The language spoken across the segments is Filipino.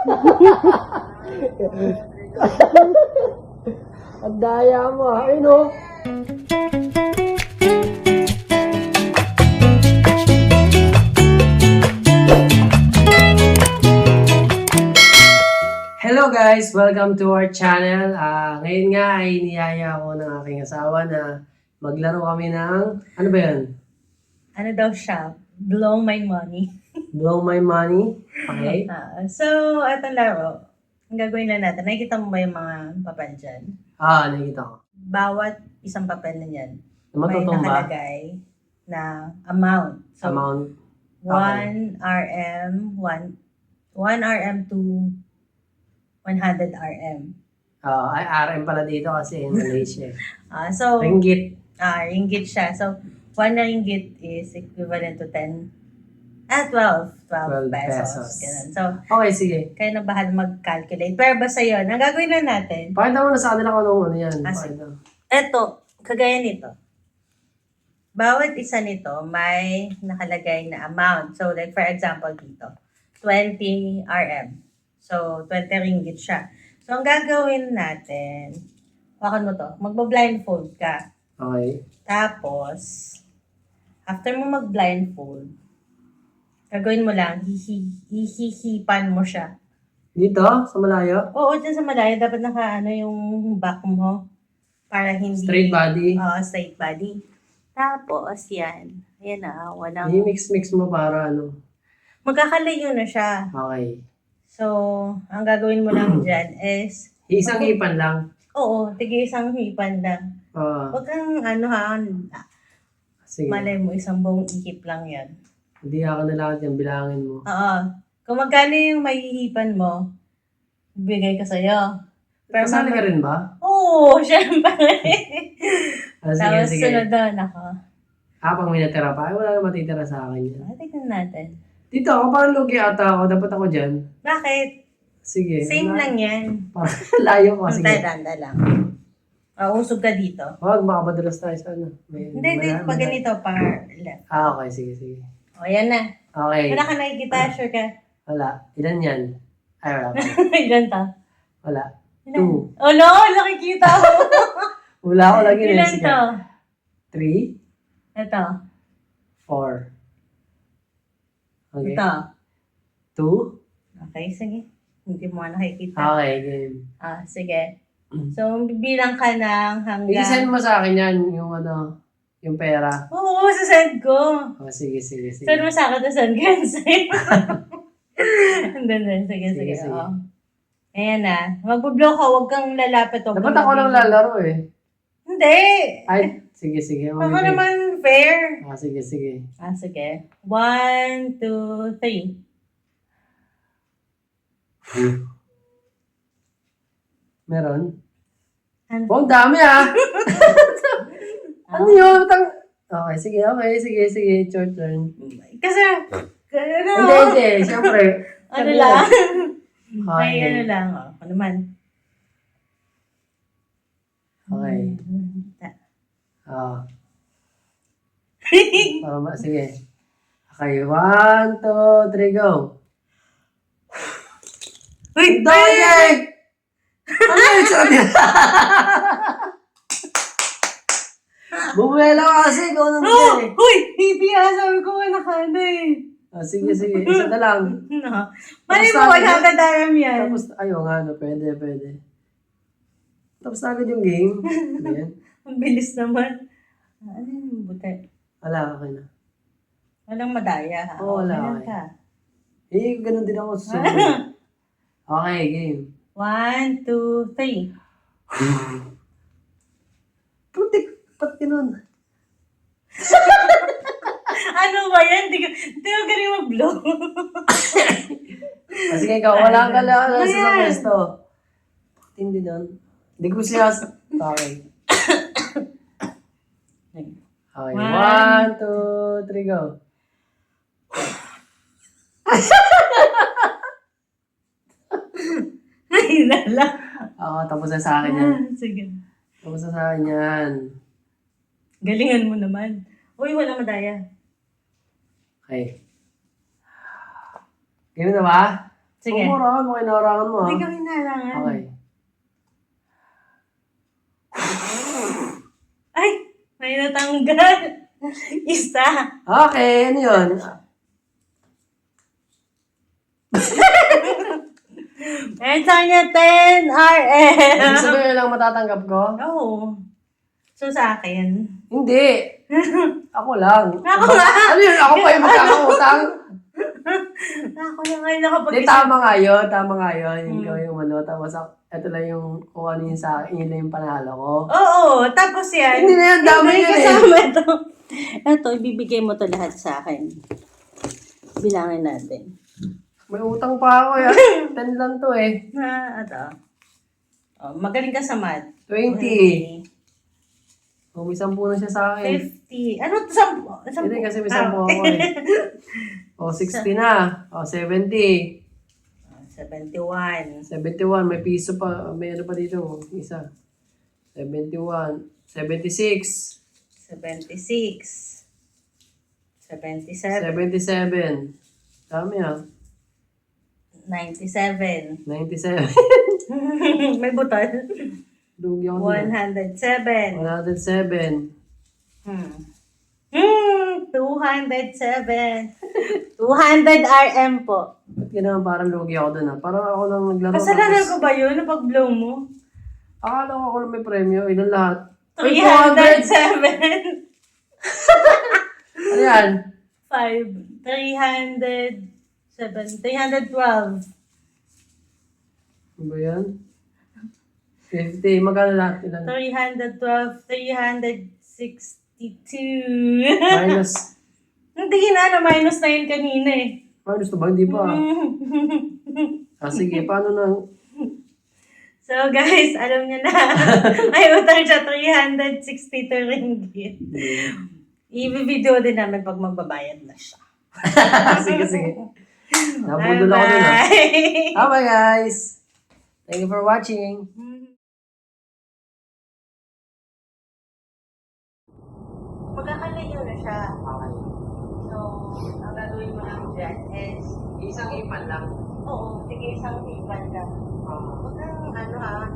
Ang daya mo ha. Ayun o. Hello guys! Welcome to our channel. Ngayon nga ay niyaya ako ng aking asawa na maglaro kami ng, ano ba yan? Ano daw siya? Blow my money. Blow my money. Okay? So, itong laro, ang gagawin lang natin, nakikita mo ba yung mga papel dyan? Nakikita ko. Bawat isang papel na yan, may Matutumba? nakalagay na amount. So, Amount. 1 RM, 1 RM to 100 RM. Ay, RM pala dito kasi in Malaysia. So, Ringgit. ringgit siya. So, 1 ringgit is equivalent to 12 pesos. Ganun. So, Okay, sige. kayo na bahal mag-calculate. Pero basta yun, ang gagawin lang natin, Pakita mo na sa kanila kung ano yan. Sige. Pakita. eto, kagaya nito. Bawat isa nito may nakalagay na amount. So, like for example dito, 20 RM. So, 20 ringgit siya. So, ang gagawin natin, wakan mo to, magba-blindfold ka. Okay. Tapos, after mo mag-blindfold, gagawin mo lang, hihihipan mo siya. Dito? Sa malayo? Oo, dyan sa malayo, dapat yung back mo. Para hindi... Straight body? Oo, straight body. Tapos, yan. Ayan na, walang... I-mix mo para ano. Magkakalayo na siya. Okay. So, ang gagawin mo lang dyan is... Isang hipan lang. Oo, tigil isang hipan lang. Huwag kang Sige. malay mo, isang buong ihip lang yan. Hindi ako nalakad yan, bilangin mo. Oo. Kung magkano yung mahihipan mo, bigay ka sa'yo. Kasali ka rin ba? Oo, syempre. Sige, Tapos sige. sunod doon ako. Pag may natira pa, ay wala na matitira sa akin yan. Tignan natin. Dito ako, parang lugi ata ako. Dapat ako dyan. Bakit? Sige. Same lang yan. Parang layo ko. Sige. Danda lang. Usog ka dito. Huwag, makapadalas tayo sa ano. Hindi. Pag ganito, par left. Okay, sige, sige. O, yan na. Okay. Wala ka nakikita, sure ka? Wala. Ilan yan? Ay, wala pa. Ilan to? Wala. Ilan? 2. Oh no, nakikita ko. Wala ako lagi rin. Ilan to? 3, Ito. 4. Okay. Ito. 2. Okay, sige. Hindi mo nakikita. Okay, game. Sige. So, bibilang ka ng I-send hanggang... mo sa akin yan, yung ano, yung pera. Oo, sasend ko. Sige, sige, sige. Send mo sa akin, send ka sa'yo. Andun. Sige. Sige. Oo. Ayan na. Mag-blow ka, huwag kang lalapit. Dapat ako lang lalaro eh. Hindi. Ay, sige. Baka naman fair. Sige. Sige. 1, 2, 3. Meron? Ano? Oh, ang dami ah! Ano yun? Okay, sige. It's your turn. Kasi, Hindi. Siyempre. ano lang? Okay. Ay, ano lang. Ako naman. Okay. Sige. Okay, 1, 2, 3, go. Uy, Dali! Ano yun sabi? Bumuela ka kasi, ikaw nang Oh! eh. Uy! Hindi sabi ko wala ka na eh. Sige. Isa na lang. No. Mali mo, wala ka daram yan. Tapos, pwede. Tapos na agad yung game. Ayan. Ang bilis naman. Ano yung buti? Wala, okay na. Walang madaya ha? Oo, wala, Ganun okay. ka. Ganun din ako susunod. Okay, game. 1, 2, 3. Putik, ba't ganun? Ano ba yan? Di ko galing mag-blow. Sige, ikaw, wala ka lang sa Ayan. pwesto. Hindi doon. Hindi ko siya... Okay. Okay, 1, 2, 3, go. Ay, lala. Tapos na sa akin yan. Sige. Tapos na sa akin yan. Galingan mo naman. Uy, wala madaya. Okay. Ganun na ba? Sige. Huwag mo harangan mo, inaharangan mo ha. Hindi ka hinalangan. Okay. Ay, may natanggal. Isa. Okay, ano yun? Meron sa kanya 10 RM. Ibig sabihin lang matatanggap ko? Oo. So sa akin. Hindi. Ako lang. Ako nga. Ano yun? Ako pa yung magkakautang? Ako na ngayon nakapag-isip. Hindi, tama nga yun. Tama nga yun. Yung gawin yung ano. Tapos ito lang yung kung ano yun sa akin. Yun lang yung panalo ko. Oo. Tapos yan. Hindi na yan. Dami Hindi, yun eh. kasama ito. Ito, ibibigay mo to lahat sa akin. Bilangin natin. May utang pa ako yan. 10 lang to eh. Ito. Oh, magaling ka sa math. 20. Oh, may 10 na siya sa akin. 50. Ano? 10? Hindi kasi may 10 ako eh. Oh, 60 na. Oh, 70. 71. 71. May piso pa. May ano pa dito. Isa. 71. 76. 76. 77. 77. Dami ah. 97. 97. May butal. Lugi ako na. 107. 107. 207. 200 RM po. Ba't gano'n parang lugi ako dun ah? Parang ako lang naglaro. Kasalanan ko ba yun? Napag-blow mo? Akala ko ako lang may premyo. Ilan lahat? 307. Ano yan? 5. 307. 312. Ano ba yan? 50. Magkano lahat? Ilan? 312. 362. Minus. Hindi na, minus na yun kanina eh. Minus na ba? Hindi pa ah. Sige, paano na? So guys, alam niyo na. May utang siya 362 ringgit. I-video din namin pag magbabayad na siya. Sige, sige. Nabudol ako dun ah. Bye guys. Thank you for watching. Magkakalayo na siya. Okay. So, ang gagawin mo lang dyan is, Isang ipan lang. oo, sige, isang ipan lang. Huwag kang ano ha.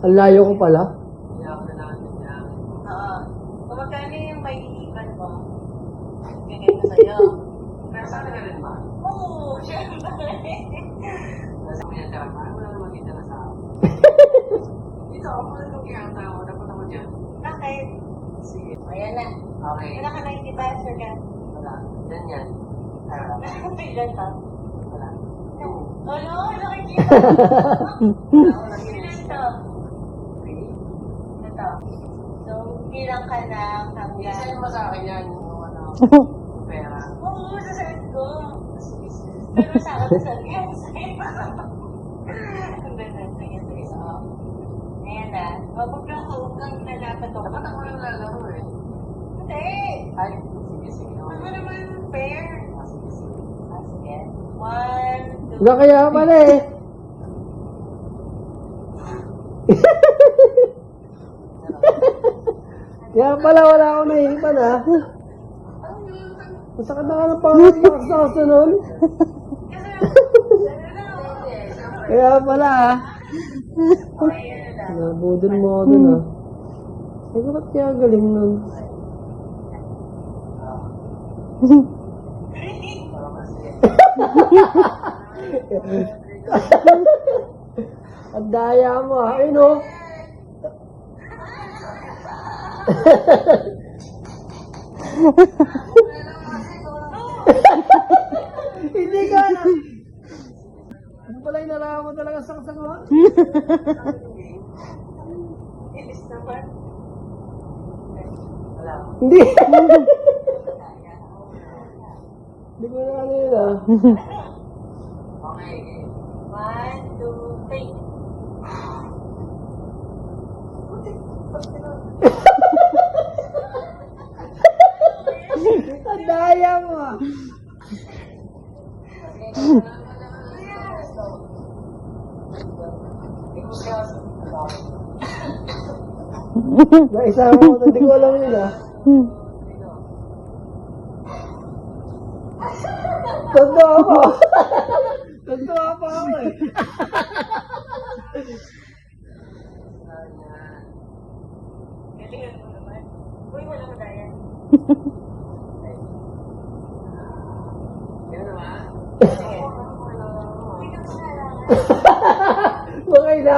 Ang layo ko pala. Hindi ako na lang. Oo. Kung magkano yung may iipan mo, ganyan na sa'yo. Nasa ka na rin ba? Oo, syempre. Nasa ko yan dyan. Paano mo na naman kita na sa akin? Dito ako muna nung kiyang tao. Dapat ako dyan. Bakit? Sige. Ayan na. Okay. Wala ka 90 pesos ka. Wala. Yan yan. Ilan to? Wala. Ano? Nakikita. Ilan to? Ito. So, bilang ka na hanggang... Sa'yo mo sa akin yan. Yung ano. Pera. Oo, sasagot ko. Pero sa akin, sasagot yan. Ang ganda. Sige, sige. So, ayan na. Huwag kang nalapat ko. Dapat ako lang lalaro eh. Hindi. Ay, sige, sige. Ano naman fair? Sige, sige. Sige. 1, 2, Wala kaya pala eh. Kaya pala wala akong naiipan ah. Masakit na ka ng pangalas sa kasunod. Kaya pala ah. Nabudol mo ako dun ah. Ay, bakit kaya galing nun? Ang daya mo ah. Ayun oh. Hindi ka na. Ano pala yung narawa mo talaga sa kasagawa? Ilis naman. Wala. Hindi. Hindi ko na ano yun ah. Okay. 1, 2, 3. Ang daya mo ah. Naisa mo, hindi ko alam yun ah. Totoo ako. Totoo ako eh. Galingan mo naman. Uy, wala ka daya. Yan naman. Okay na.